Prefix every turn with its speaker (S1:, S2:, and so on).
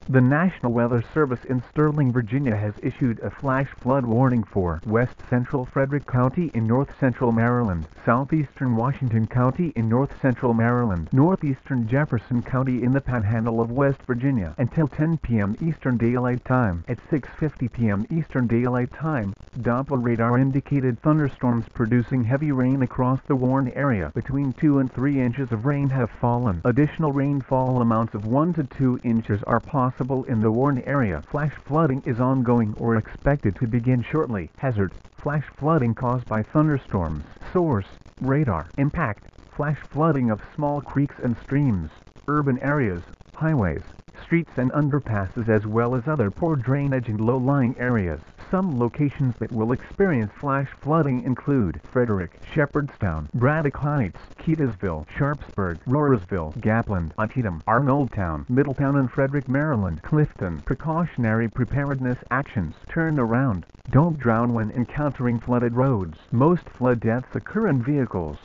S1: The National Weather Service in Sterling, Virginia has issued a flash flood warning for west central Frederick County in north central Maryland, southeastern Washington County in north central Maryland, northeastern Jefferson County in the panhandle of West Virginia until 10 p.m. Eastern Daylight Time. At 6:50 p.m. Eastern Daylight Time, Doppler radar indicated thunderstorms producing heavy rain across the warned area. Between 2 and 3 inches of rain have fallen. Additional rainfall amounts of 1 to 2 inches are possible in the warned area. Flash flooding is ongoing or expected to begin shortly. Hazard: flash flooding caused by thunderstorms. Source: radar. Impact: flash flooding of small creeks and streams, urban areas, highways, streets and underpasses, as well as other poor drainage and low-lying areas. Some locations that will experience flash flooding include Frederick, Shepherdstown, Braddock Heights, Keedasville, Sharpsburg, Roarsville, Gapland, Antietam, Arnoldtown, Middletown and Frederick, Maryland. Clifton. Precautionary preparedness actions. Turn around. Don't drown when encountering flooded roads. Most flood deaths occur in vehicles.